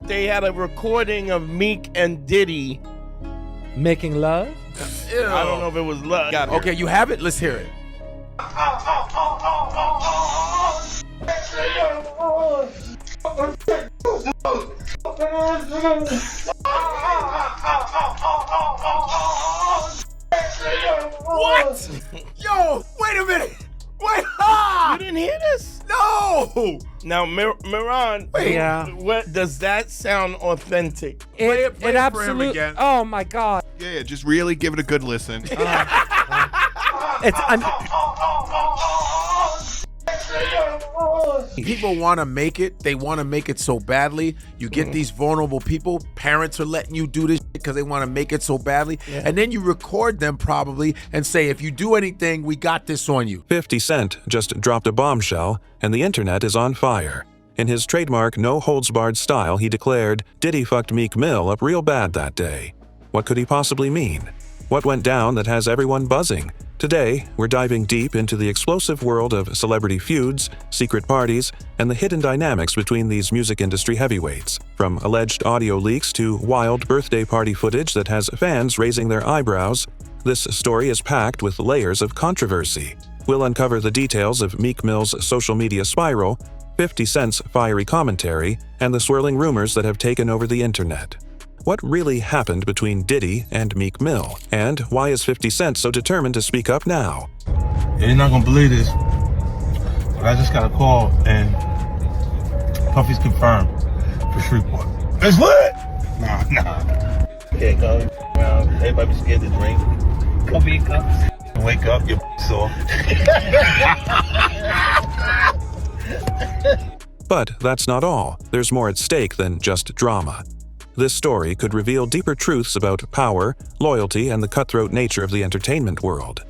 they had a recording of Meek and Diddy making love. Ew. I don't know if it was love. Okay, you have it? Let's hear it. What? Yo, wait a minute. Wait. You didn't hear this? No. Now, Miran, Yeah. what does that sound authentic? Play it for him absolutely. again. Oh my God. Yeah, just really give it a good listen. People want to make it. They want to make it so badly. You get these vulnerable people. Parents are letting you do this because they want to make it so badly. Yeah. And then you record them probably and say, if you do anything, we got this on you. 50 Cent just dropped a bombshell, and the internet is on fire. In his trademark no-holds-barred style, he declared, Diddy fucked Meek Mill up real bad that day. What could he possibly mean? What went down that has everyone buzzing? Today, we're diving deep into the explosive world of celebrity feuds, secret parties, and the hidden dynamics between these music industry heavyweights. From alleged audio leaks to wild birthday party footage that has fans raising their eyebrows, this story is packed with layers of controversy. We'll uncover the details of Meek Mill's social media spiral, 50 Cent's fiery commentary, and the swirling rumors that have taken over the internet. What really happened between Diddy and Meek Mill? And why is 50 Cent so determined to speak up now? You're not gonna believe this, but I just got a call and Puffy's confirmed for Shreveport. It's lit! Nah. Okay, go around. Everybody be scared to drink. Coffee in cups. Wake up, you're sore. But that's not all. There's more at stake than just drama. This story could reveal deeper truths about power, loyalty, and the cutthroat nature of the entertainment world.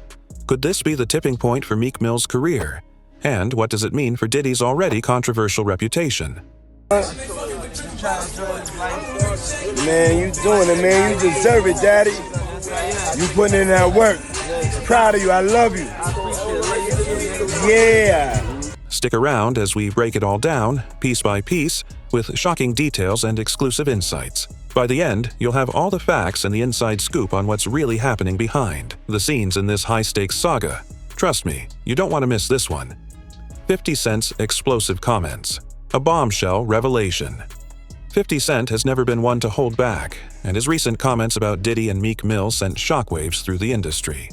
Could this be the tipping point for Meek Mill's career? And what does it mean for Diddy's already controversial reputation? Man, you doing it, man. You deserve it, Daddy. You putting in that work. Proud of you. I love you. Yeah. Stick around as we break it all down, piece by piece, with shocking details and exclusive insights. By the end, you'll have all the facts and the inside scoop on what's really happening behind the scenes in this high-stakes saga. Trust me, you don't want to miss this one. 50 Cent's explosive comments. A bombshell revelation. 50 Cent has never been one to hold back, and his recent comments about Diddy and Meek Mill sent shockwaves through the industry.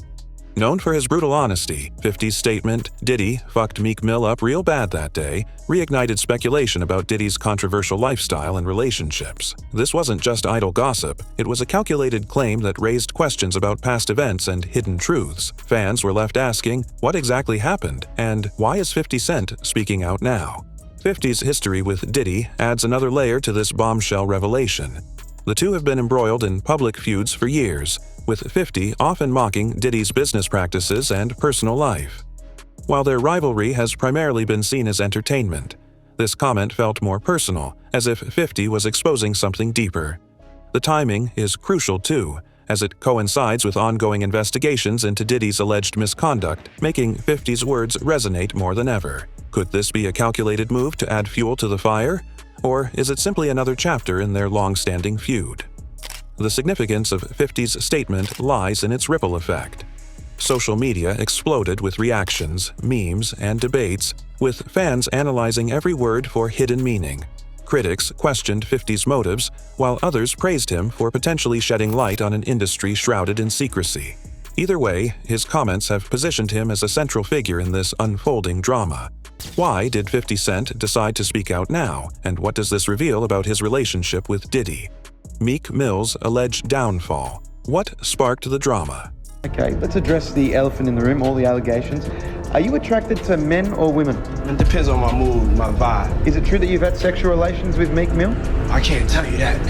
Known for his brutal honesty, 50's statement, Diddy fucked Meek Mill up real bad that day, reignited speculation about Diddy's controversial lifestyle and relationships. This wasn't just idle gossip, it was a calculated claim that raised questions about past events and hidden truths. Fans were left asking, what exactly happened, and why is 50 Cent speaking out now? 50's history with Diddy adds another layer to this bombshell revelation. The two have been embroiled in public feuds for years, with 50 often mocking Diddy's business practices and personal life. While their rivalry has primarily been seen as entertainment, this comment felt more personal, as if 50 was exposing something deeper. The timing is crucial too, as it coincides with ongoing investigations into Diddy's alleged misconduct, making 50's words resonate more than ever. Could this be a calculated move to add fuel to the fire? Or is it simply another chapter in their long-standing feud? The significance of 50's statement lies in its ripple effect. Social media exploded with reactions, memes, and debates, with fans analyzing every word for hidden meaning. Critics questioned 50's motives, while others praised him for potentially shedding light on an industry shrouded in secrecy. Either way, his comments have positioned him as a central figure in this unfolding drama. Why did 50 Cent decide to speak out now, and what does this reveal about his relationship with Diddy? Meek Mill's alleged downfall. What sparked the drama? Okay, let's address the elephant in the room, all the allegations. Are you attracted to men or women? It depends on my mood, my vibe. Is it true that you've had sexual relations with Meek Mill? I can't tell you that.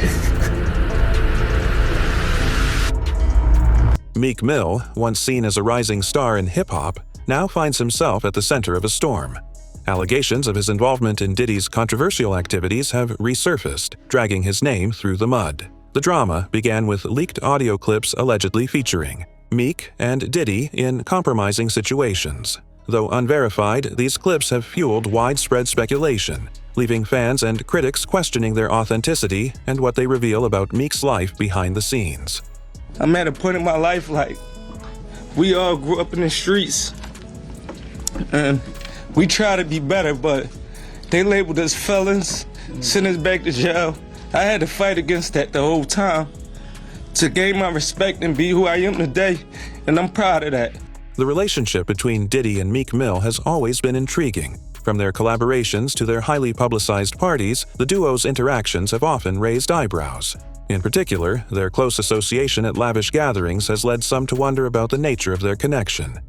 Meek Mill, once seen as a rising star in hip-hop, now finds himself at the center of a storm. Allegations of his involvement in Diddy's controversial activities have resurfaced, dragging his name through the mud. The drama began with leaked audio clips allegedly featuring Meek and Diddy in compromising situations. Though unverified, these clips have fueled widespread speculation, leaving fans and critics questioning their authenticity and what they reveal about Meek's life behind the scenes. I'm at a point in my life, like, we all grew up in the streets, and we try to be better, but they labeled us felons, sent us back to jail. I had to fight against that the whole time to gain my respect and be who I am today, and I'm proud of that. The relationship between Diddy and Meek Mill has always been intriguing. From their collaborations to their highly publicized parties, the duo's interactions have often raised eyebrows. In particular, their close association at lavish gatherings has led some to wonder about the nature of their connection.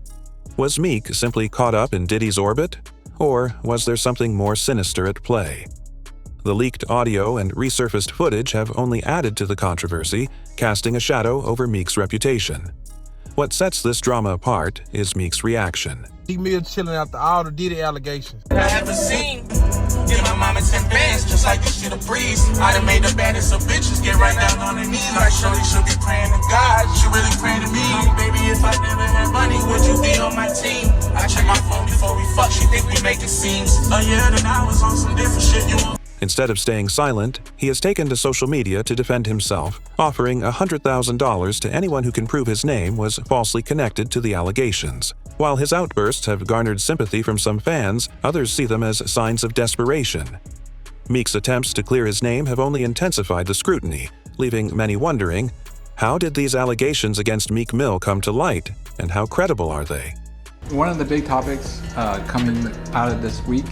Was Meek simply caught up in Diddy's orbit? Or was there something more sinister at play? The leaked audio and resurfaced footage have only added to the controversy, casting a shadow over Meek's reputation. What sets this drama apart is Meek's reaction. Mill chilling after all the Diddy allegations. I haven't seen. Give my mama 10 bands just like this shit a breeze. I done made the baddest of bitches get right down on their knees. Like shorty should be praying to God, she really praying to me. Baby, if I never had money, would you be on my team? I check my phone before we fuck, she think we making scenes. A year then I was on some different shit, you won't. Instead of staying silent, he has taken to social media to defend himself, offering $100,000 to anyone who can prove his name was falsely connected to the allegations. While his outbursts have garnered sympathy from some fans, others see them as signs of desperation. Meek's attempts to clear his name have only intensified the scrutiny, leaving many wondering, how did these allegations against Meek Mill come to light, and how credible are they? One of the big topics coming out of this week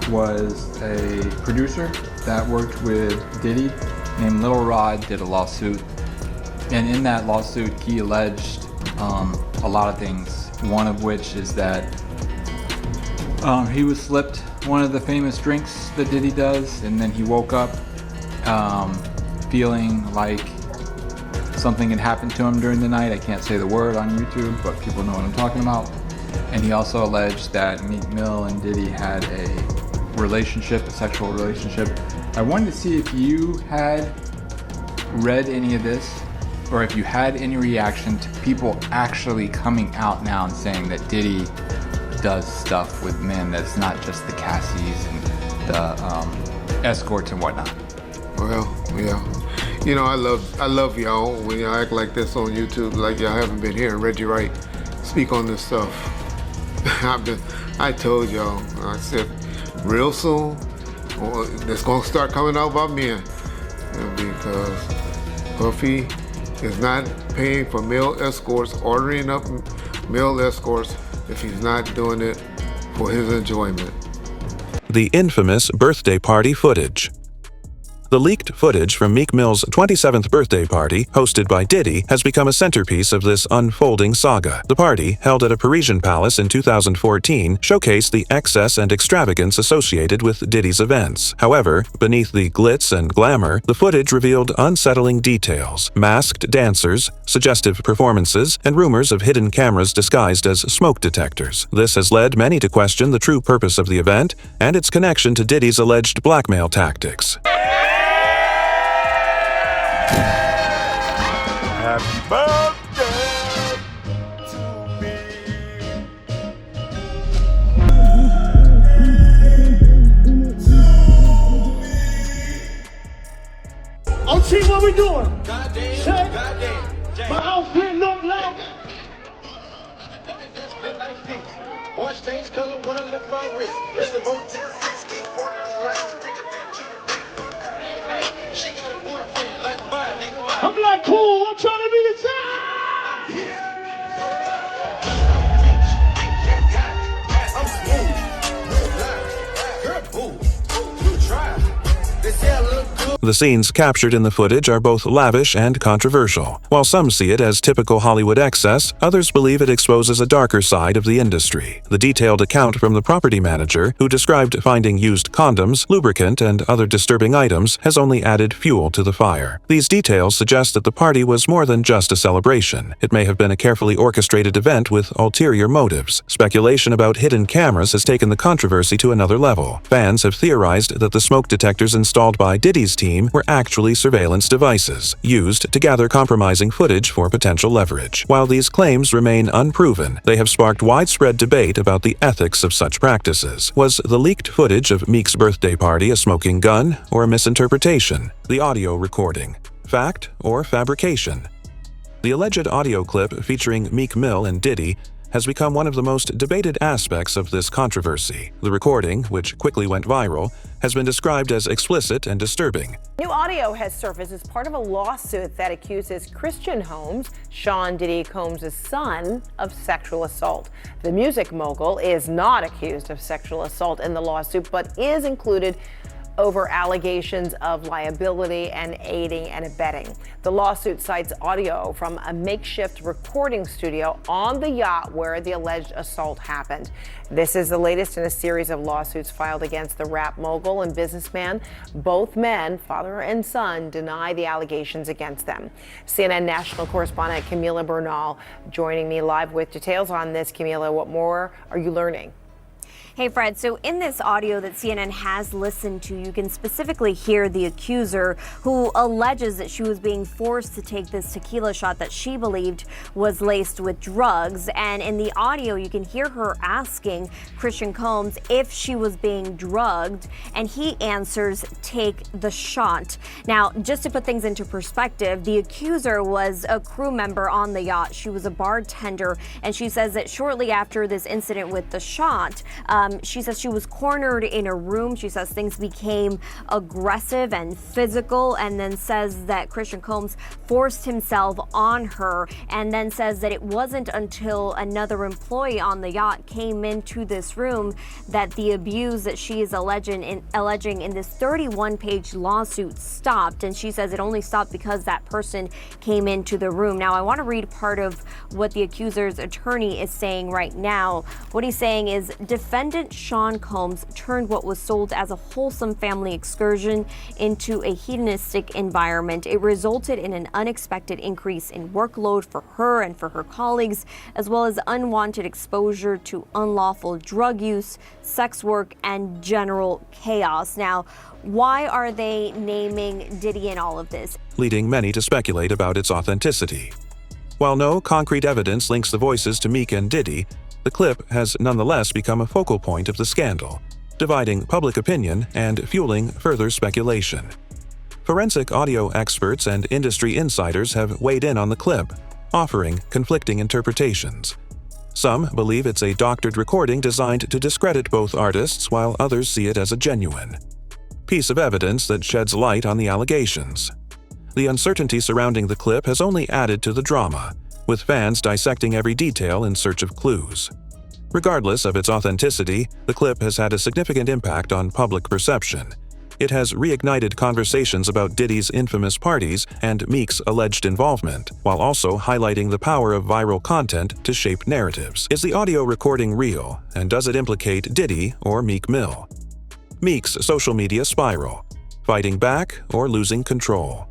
was a producer that worked with Diddy named Lil Rod did a lawsuit, and in that lawsuit he alleged a lot of things, one of which is that he was slipped one of the famous drinks that Diddy does, and then he woke up feeling like something had happened to him during the night. I can't say the word on YouTube, but people know what I'm talking about. And he also alleged that Meek Mill and Diddy had a relationship, a sexual relationship. I wanted to see if you had read any of this, or if you had any reaction to people actually coming out now and saying that Diddy does stuff with men that's not just the Cassies and the escorts and whatnot. Well, yeah. You know, I love y'all when y'all act like this on YouTube, like y'all haven't been hearing Reggie Wright speak on this stuff. I told y'all, I said, real soon, it's gonna start coming out about men, because Puffy is not paying for male escorts, ordering up male escorts if he's not doing it for his enjoyment. The infamous birthday party footage. The leaked footage from Meek Mill's 27th birthday party, hosted by Diddy, has become a centerpiece of this unfolding saga. The party, held at a Parisian palace in 2014, showcased the excess and extravagance associated with Diddy's events. However, beneath the glitz and glamour, the footage revealed unsettling details: masked dancers, suggestive performances, and rumors of hidden cameras disguised as smoke detectors. This has led many to question the true purpose of the event and its connection to Diddy's alleged blackmail tactics. Happy birthday to me. Oh, see what we doing? Check. My outfit look like. Orange stains color when I lift my wrist. It's the Motel 6 key for I'm like cool, I'm trying to be the top. I'm smooth, girl, boo, you try. They say I look good. The scenes captured in the footage are both lavish and controversial. While some see it as typical Hollywood excess, others believe it exposes a darker side of the industry. The detailed account from the property manager, who described finding used condoms, lubricant, and other disturbing items, has only added fuel to the fire. These details suggest that the party was more than just a celebration. It may have been a carefully orchestrated event with ulterior motives. Speculation about hidden cameras has taken the controversy to another level. Fans have theorized that the smoke detectors installed by Diddy's team scheme were actually surveillance devices used to gather compromising footage for potential leverage. While these claims remain unproven, they have sparked widespread debate about the ethics of such practices. Was the leaked footage of Meek's birthday party a smoking gun or a misinterpretation? The audio recording, fact or fabrication? The alleged audio clip featuring Meek Mill and Diddy has become one of the most debated aspects of this controversy. The recording, which quickly went viral, has been described as explicit and disturbing. New audio has surfaced as part of a lawsuit that accuses Christian Holmes, Sean Diddy Combs' son, of sexual assault. The music mogul is not accused of sexual assault in the lawsuit, but is included over allegations of liability and aiding and abetting. The lawsuit cites audio from a makeshift recording studio on the yacht where the alleged assault happened. This is the latest in a series of lawsuits filed against the rap mogul and businessman. Both men, father and son, deny the allegations against them. CNN national correspondent Camila Bernal joining me live with details on this. Camila, what more are you learning? Hey, Fred. So in this audio that CNN has listened to, you can specifically hear the accuser who alleges that she was being forced to take this tequila shot that she believed was laced with drugs. And in the audio, you can hear her asking Christian Combs if she was being drugged, and he answers, "Take the shot." Now, just to put things into perspective, the accuser was a crew member on the yacht. She was a bartender, and she says that shortly after this incident with the shot, she says she was cornered in a room. She says things became aggressive and physical, and then says that Christian Combs forced himself on her, and then says that it wasn't until another employee on the yacht came into this room that the abuse that she is alleging in this 31-page lawsuit stopped. And she says it only stopped because that person came into the room. Now, I want to read part of what the accuser's attorney is saying right now. What he's saying is, defendant Sean Combs turned what was sold as a wholesome family excursion into a hedonistic environment. It resulted in an unexpected increase in workload for her and for her colleagues, as well as unwanted exposure to unlawful drug use, sex work, and general chaos. Now, why are they naming Diddy in all of this? Leading many to speculate about its authenticity. While no concrete evidence links the voices to Meek and Diddy, the clip has nonetheless become a focal point of the scandal, dividing public opinion and fueling further speculation. Forensic audio experts and industry insiders have weighed in on the clip, offering conflicting interpretations. Some believe it's a doctored recording designed to discredit both artists, while others see it as a genuine piece of evidence that sheds light on the allegations. The uncertainty surrounding the clip has only added to the drama, with fans dissecting every detail in search of clues. Regardless of its authenticity, the clip has had a significant impact on public perception. It has reignited conversations about Diddy's infamous parties and Meek's alleged involvement, while also highlighting the power of viral content to shape narratives. Is the audio recording real, and does it implicate Diddy or Meek Mill? Meek's social media spiral: fighting back or losing control?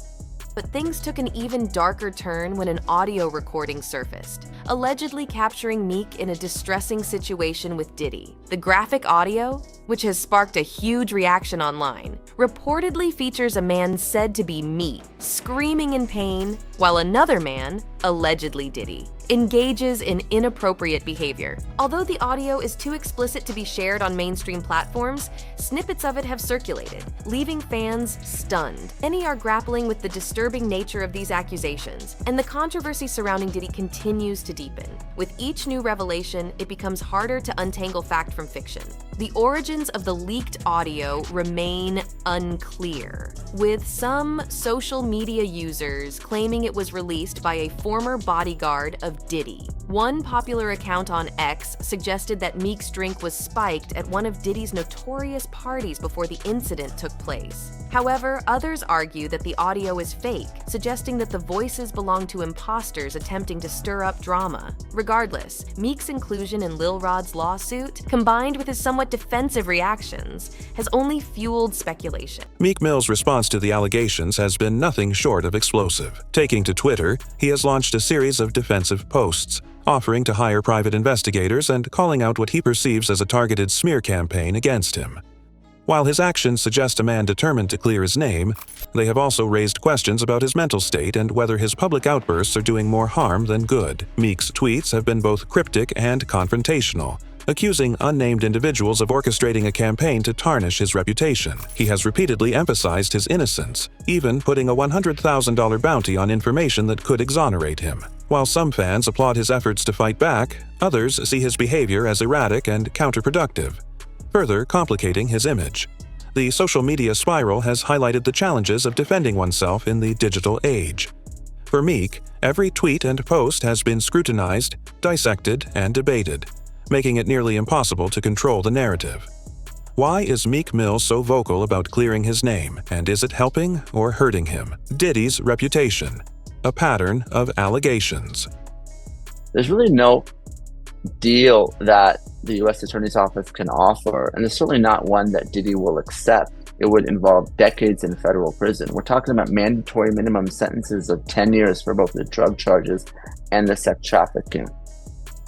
But things took an even darker turn when an audio recording surfaced, allegedly capturing Meek in a distressing situation with Diddy. The graphic audio, which has sparked a huge reaction online, reportedly features a man said to be Meek screaming in pain, while another man, allegedly Diddy, engages in inappropriate behavior. Although the audio is too explicit to be shared on mainstream platforms, snippets of it have circulated, leaving fans stunned. Many are grappling with the disturbing nature of these accusations, and the controversy surrounding Diddy continues to deepen. With each new revelation, it becomes harder to untangle fact from fiction. The origins of the leaked audio remain unclear, with some social media users claiming it was released by a former bodyguard of Diddy. One popular account on X suggested that Meek's drink was spiked at one of Diddy's notorious parties before the incident took place. However, others argue that the audio is fake, suggesting that the voices belong to imposters attempting to stir up drama. Regardless, Meek's inclusion in Lil Rod's lawsuit, combined with his somewhat defensive reactions, has only fueled speculation. Meek Mill's response to the allegations has been nothing short of explosive. Taking to Twitter, he has launched a series of defensive posts, offering to hire private investigators and calling out what he perceives as a targeted smear campaign against him. While his actions suggest a man determined to clear his name, they have also raised questions about his mental state and whether his public outbursts are doing more harm than good. Meek's tweets have been both cryptic and confrontational, accusing unnamed individuals of orchestrating a campaign to tarnish his reputation. He has repeatedly emphasized his innocence, even putting a $100,000 bounty on information that could exonerate him. While some fans applaud his efforts to fight back, others see his behavior as erratic and counterproductive, further complicating his image. The social media spiral has highlighted the challenges of defending oneself in the digital age. For Meek, every tweet and post has been scrutinized, dissected, and debated, making it nearly impossible to control the narrative. Why is Meek Mill so vocal about clearing his name, and is it helping or hurting him? Diddy's reputation, a pattern of allegations. There's really no deal that the U.S. Attorney's Office can offer, and it's certainly not one that Diddy will accept. It would involve decades in federal prison. We're talking about mandatory minimum sentences of 10 years for both the drug charges and the sex trafficking.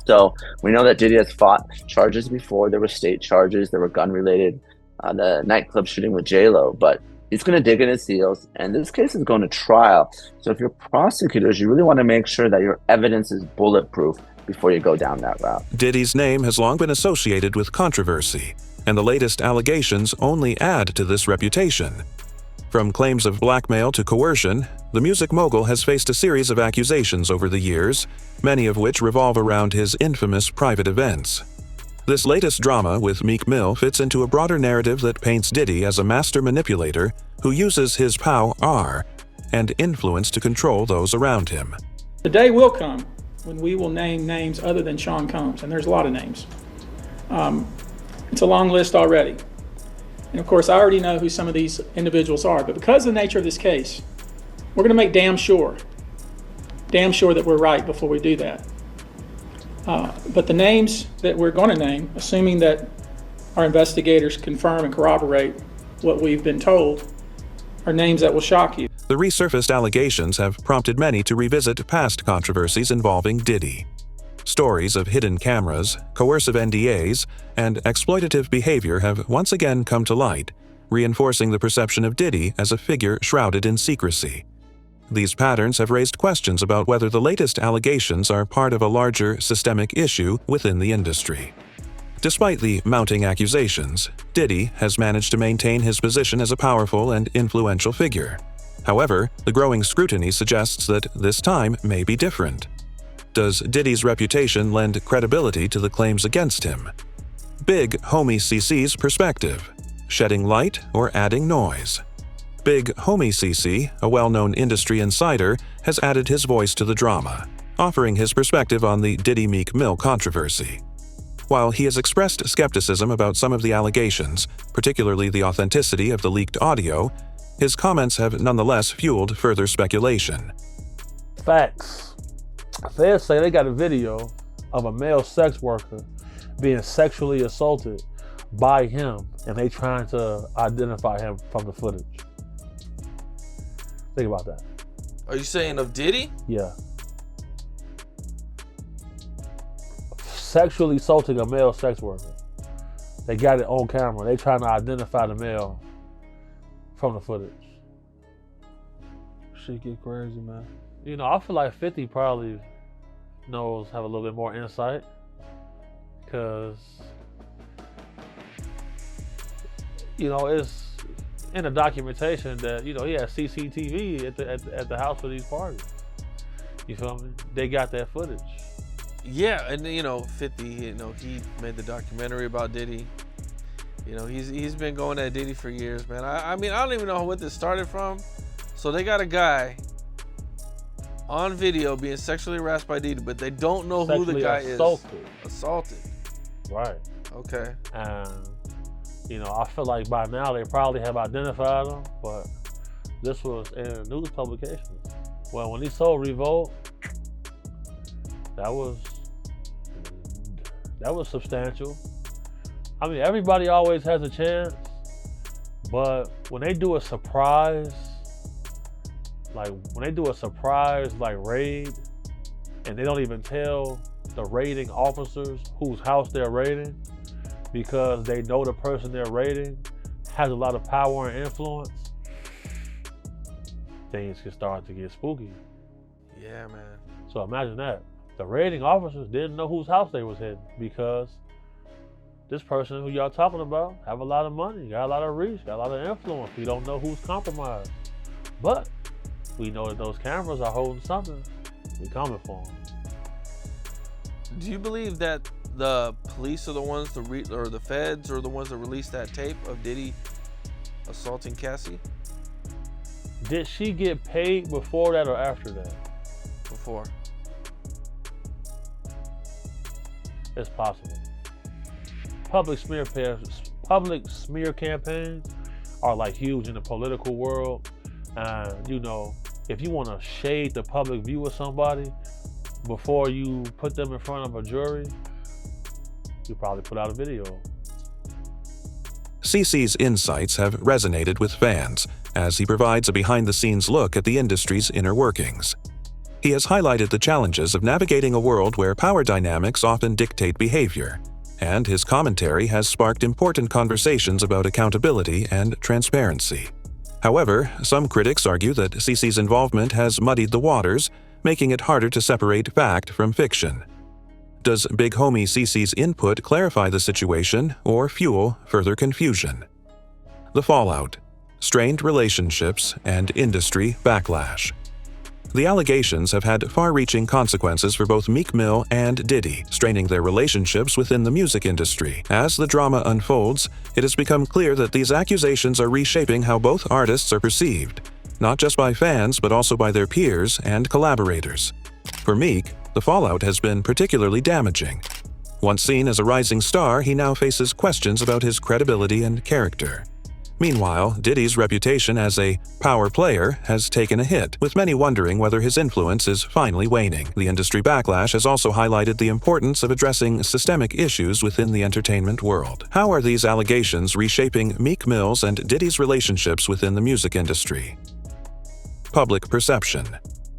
So we know that Diddy has fought charges before. There were state charges, there were gun-related, the nightclub shooting with J-Lo, but he's going to dig in his heels, and this case is going to trial. So if you're prosecutors, you really want to make sure that your evidence is bulletproof before you go down that route. Diddy's name has long been associated with controversy, and the latest allegations only add to this reputation. From claims of blackmail to coercion, the music mogul has faced a series of accusations over the years, many of which revolve around his infamous private events. This latest drama with Meek Mill fits into a broader narrative that paints Diddy as a master manipulator who uses his power and influence to control those around him. The day will come when we will name names other than Sean Combs, and there's a lot of names. It's a long list already. And of course, I already know who some of these individuals are, but because of the nature of this case, we're gonna make damn sure that we're right before we do that. But the names that we're gonna name, assuming that our investigators confirm and corroborate what we've been told, are names that will shock you. The resurfaced allegations have prompted many to revisit past controversies involving Diddy. Stories of hidden cameras, coercive NDAs, and exploitative behavior have once again come to light, reinforcing the perception of Diddy as a figure shrouded in secrecy. These patterns have raised questions about whether the latest allegations are part of a larger systemic issue within the industry. Despite the mounting accusations, Diddy has managed to maintain his position as a powerful and influential figure. However, the growing scrutiny suggests that this time may be different. Does Diddy's reputation lend credibility to the claims against him? Big Homie CC's perspective, shedding light or adding noise? Big Homie CC, a well-known industry insider, has added his voice to the drama, offering his perspective on the Diddy Meek Mill controversy. While he has expressed skepticism about some of the allegations, particularly the authenticity of the leaked audio, his comments have nonetheless fueled further speculation. Facts. Feds say they got a video of a male sex worker being sexually assaulted by him, and they trying to identify him from the footage. Think about that. Are you saying of Diddy? Yeah. Sexually assaulting a male sex worker. They got it on camera. They trying to identify the male from the footage. Shit get crazy, man. You know, I feel like 50 probably have a little bit more insight, because you know, it's in the documentation that, you know, he had CCTV at the house for these parties. You feel me? They got that footage. Yeah, and you know, 50, you know, he made the documentary about Diddy. You know, he's been going at Diddy for years, man. I mean, I don't even know what this started from. So they got a guy on video being sexually harassed by Diddy, but they don't know who the guy is. Assaulted. Right. Okay. And you know, I feel like by now they probably have identified him, but this was in news publications. Well, when he sold Revolt, that was substantial. I mean, everybody always has a chance, but when they do a surprise, like raid, and they don't even tell the raiding officers whose house they're raiding, because they know the person they're raiding has a lot of power and influence, things can start to get spooky. Yeah, man. So imagine that. The raiding officers didn't know whose house they was hitting because this person who y'all talking about have a lot of money, got a lot of reach, got a lot of influence. We don't know who's compromised. But we know that those cameras are holding something. We coming for them. Do you believe that the police are the ones or the feds are the ones that released that tape of Diddy assaulting Cassie? Did she get paid before that or after that? Before. It's possible. Public smear campaigns are like huge in the political world. You know, if you want to shade the public view of somebody before you put them in front of a jury, you probably put out a video. CeCe's insights have resonated with fans as he provides a behind-the-scenes look at the industry's inner workings. He has highlighted the challenges of navigating a world where power dynamics often dictate behavior, and his commentary has sparked important conversations about accountability and transparency. However, some critics argue that CeCe's involvement has muddied the waters, making it harder to separate fact from fiction. Does Big Homie CeCe's input clarify the situation or fuel further confusion? The fallout, strained relationships, and industry backlash. The allegations have had far-reaching consequences for both Meek Mill and Diddy, straining their relationships within the music industry. As the drama unfolds, it has become clear that these accusations are reshaping how both artists are perceived, not just by fans but also by their peers and collaborators. For Meek, the fallout has been particularly damaging. Once seen as a rising star, he now faces questions about his credibility and character. Meanwhile, Diddy's reputation as a power player has taken a hit, with many wondering whether his influence is finally waning. The industry backlash has also highlighted the importance of addressing systemic issues within the entertainment world. How are these allegations reshaping Meek Mill's and Diddy's relationships within the music industry? Public perception.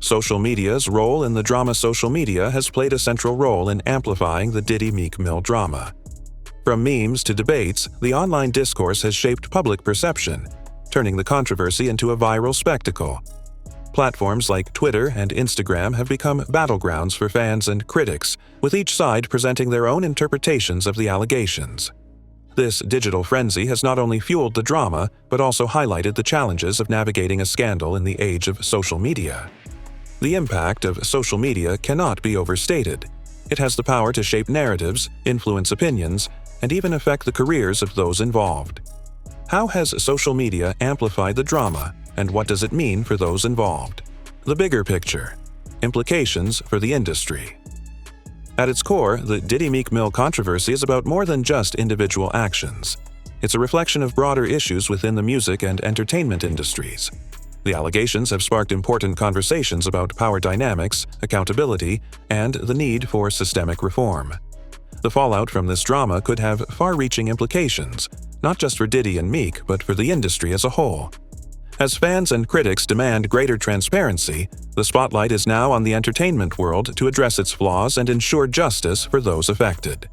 Social media's role in the drama. Social media has played a central role in amplifying the Diddy-Meek Mill drama. From memes to debates, the online discourse has shaped public perception, turning the controversy into a viral spectacle. Platforms like Twitter and Instagram have become battlegrounds for fans and critics, with each side presenting their own interpretations of the allegations. This digital frenzy has not only fueled the drama, but also highlighted the challenges of navigating a scandal in the age of social media. The impact of social media cannot be overstated. It has the power to shape narratives, influence opinions, and even affect the careers of those involved. How has social media amplified the drama, and what does it mean for those involved? The bigger picture. Implications for the industry. At its core, the Diddy-Meek Mill controversy is about more than just individual actions. It's a reflection of broader issues within the music and entertainment industries. The allegations have sparked important conversations about power dynamics, accountability, and the need for systemic reform. The fallout from this drama could have far-reaching implications, not just for Diddy and Meek, but for the industry as a whole. As fans and critics demand greater transparency, the spotlight is now on the entertainment world to address its flaws and ensure justice for those affected.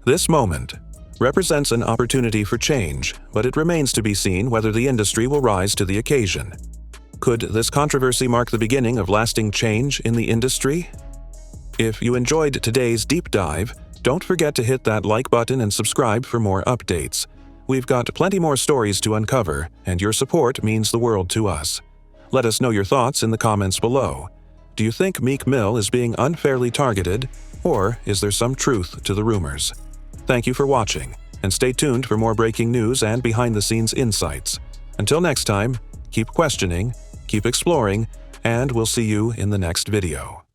This moment represents an opportunity for change, but it remains to be seen whether the industry will rise to the occasion. Could this controversy mark the beginning of lasting change in the industry? If you enjoyed today's deep dive, don't forget to hit that like button and subscribe for more updates. We've got plenty more stories to uncover, and your support means the world to us. Let us know your thoughts in the comments below. Do you think Meek Mill is being unfairly targeted, or is there some truth to the rumors? Thank you for watching, and stay tuned for more breaking news and behind-the-scenes insights. Until next time, keep questioning, keep exploring, and we'll see you in the next video.